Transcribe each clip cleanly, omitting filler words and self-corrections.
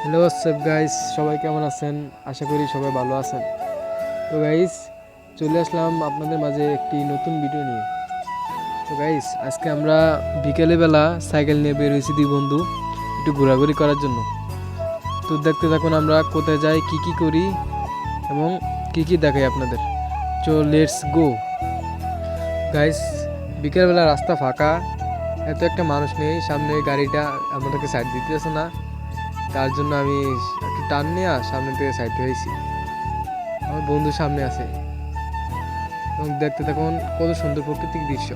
Hello WhatsApp guys, সবাই কেমন আছেন? আশা করি সবাই ভালো আছেন। তো গাইস, চলে আসলাম আপনাদের মাঝে একটি নতুন ভিডিও নিয়ে। তো গাইস, আজকে আমরা বিকেলবেলা সাইকেল নিয়ে বের হয়েছি দুই বন্ধু একটু ঘোরাঘুরি করার জন্য। তো দেখতে থাকুন আমরা কোথায় যাই, কি করি এবং কি দেখাই আপনাদের। চো লেটস গো গাইস। বিকেলবেলা রাস্তা ফাঁকা, এত একটা মানুষ নেই, সামনে গাড়িটা আমাদেরকে সাইড দিতেছে না, তার জন্য আমি একটু টান নিয়ে সামনে থেকে সাইড হয়েছি। আমার বন্ধু সামনে আছে এবং দেখতে থাকুন কত সুন্দর প্রাকৃতিক দৃশ্য।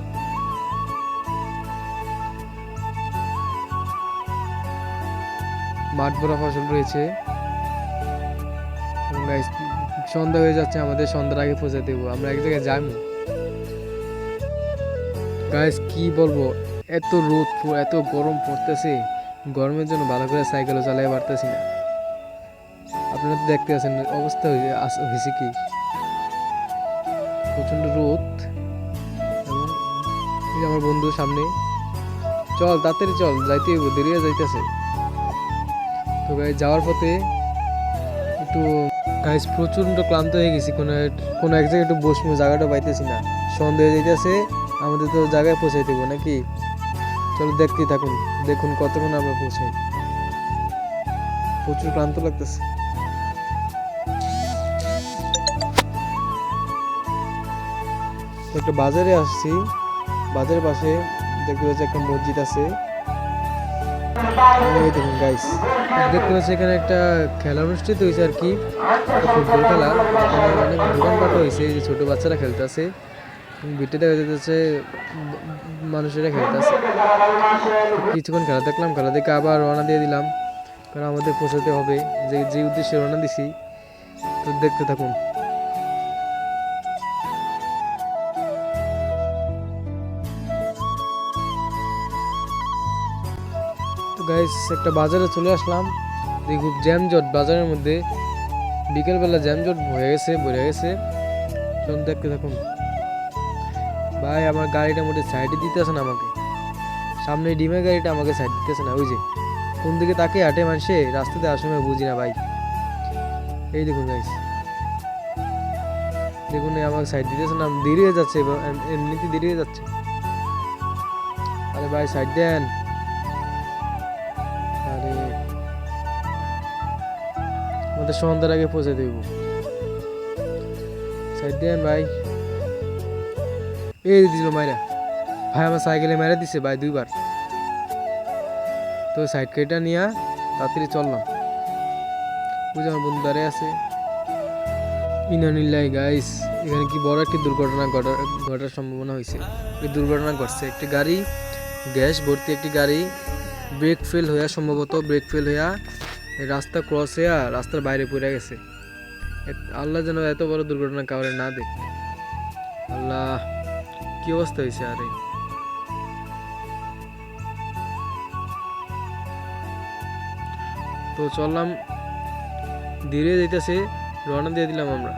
মাঠ ভরা ফসল রয়েছে এবং গাইস সন্ধ্যা হয়ে যাচ্ছে, আমাদের সন্ধ্যার আগে পৌঁছে দেবো, আমরা এক জায়গায় যাবো। গাইস কি বলবো, এত রোদ এত গরম পড়তেছে, গরমের জন্য ভালো করে সাইকেলও চালাই পারতেছি না। আপনারা তো দেখতে আছেন অবস্থা হয়েছে কি, প্রচন্ড রোদ। এবং এই যে আমার বন্ধু সামনে, চল তাড়াতাড়ি চল, যাইতে হইব, দেরি হয়ে যাইতেছে। তো গাইস যাওয়ার পথে একটু গাইস প্রচন্ড ক্লান্ত হয়ে গেছি, কোনো এক জায়গায় একটু বসবো, জায়গাটা পাইতেছি না, সন্ধ্যা হয়ে যাইতেছে, আমাদের তো জায়গায় পৌঁছাই দেবো নাকি। চলো দেখতেই থাকুন, দেখুন কতক্ষণ আমরা পৌঁছাই। প্রচুর ক্লান্ত লাগতেছে। একটা বাজারে আসছি, বাজারের পাশে দেখতে পাচ্ছি একটা মসজিদ আছে। দেখুন গাইস, দেখতে পাচ্ছি এখানে একটা খেলা অনুষ্ঠিত হয়েছে আর কি, ফুটবল খেলা। এখানে অনেক দোকানপাট হয়েছে, যে ছোট বাচ্চারা খেলতেছে, ভিটে দেখা যাচ্ছে মানুষেরা খেলতেছে। কিছুক্ষণ খেলা দেখলাম, খেলা দেখে আবার রওনা দিয়ে দিলাম, কারণ আমাদের পৌঁছাতে হবে যে উদ্দেশ্যে রওনা দিছি। তো দেখতে থাকুন। তো গাইস একটা বাজারে চলে আসলাম, খুব জ্যামজট বাজারের মধ্যে, বিকেলবেলা জ্যামজট ভরে গেছে। চলুন দেখতে থাকুন। ভাই আমার গাড়িটা মোটে সাইডে দিতেছে না আমাকে, সামনে ডিমের গাড়িটা আমাকে সাইড দিতেছে না। ওই যে কোন দিকে তাকে হাঁটে মানুষে, রাস্তাতে আসার সময় বুঝি না ভাই। এই দেখুন গাইস, দেখুন আমাকে সাইড দিতেছে না, দেরি হয়ে যাচ্ছে, এমনিতে দেরি হয়ে যাচ্ছে। আরে ভাই সাইড দেন, আরে আমাদের সন্ধ্যার আগে পৌঁছে দেব, সাইড দেন ভাই। এই দিল মাইরা, ভাই আমার সাইকেলে মেরে দিছে ভাই দুইবার। তো সাইড কেটে নিয়ে তাড়াতাড়ি চললাম, বুঝে আমার বন্ধু দাঁড়িয়ে আছে। ইনানিল্লাহি গাইস, এখানে কি বড় একটি দুর্ঘটনা ঘটার সম্ভাবনা হয়েছে। এই দুর্ঘটনা ঘটছে, একটি গাড়ি, গ্যাস ভর্তি একটি গাড়ি ব্রেক ফেল হইয়া রাস্তা ক্রস হইয়া রাস্তার বাইরে পড়ে গেছে। আল্লাহ যেন এত বড় দুর্ঘটনা কাউরে না দেখ। আল্লাহ, কি অবস্থা হয়েছে। আরে তো চললাম, ধীরে যাইতেছে, রওনা দিয়ে দিলাম আমরা।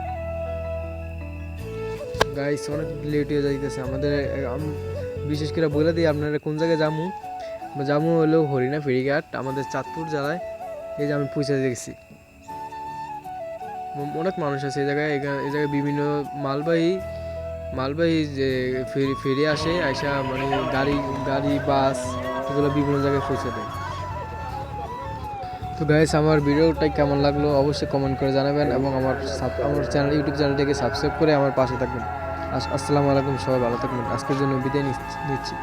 গাইস অনেক লেট হয়ে যাইতেছে আমাদের, বিশেষ করে বলে দিই আপনারা কোন জায়গায় যাবো হলো হরিণা ফেরিঘাট, আমাদের চাঁদপুর জেলায়। এই যে আমি পৌঁছে গেছি, অনেক মানুষ আছে এই জায়গায়। এই জায়গায় বিভিন্ন মালবাহী যে ফেরি আইসা মানে গাড়ি বাস এগুলো বিভিন্ন জায়গায় পৌঁছে দেয়। তো গাইস আমার ভিডিওটা কেমন লাগলো অবশ্যই কমেন্ট করে জানাবেন, এবং আমার ইউটিউব চ্যানেলটিকে সাবস্ক্রাইব করে আমার পাশে থাকবেন। আসসালামু আলাইকুম, সবাই ভালো থাকবেন, আজকের জন্য বিদায় নিচ্ছি।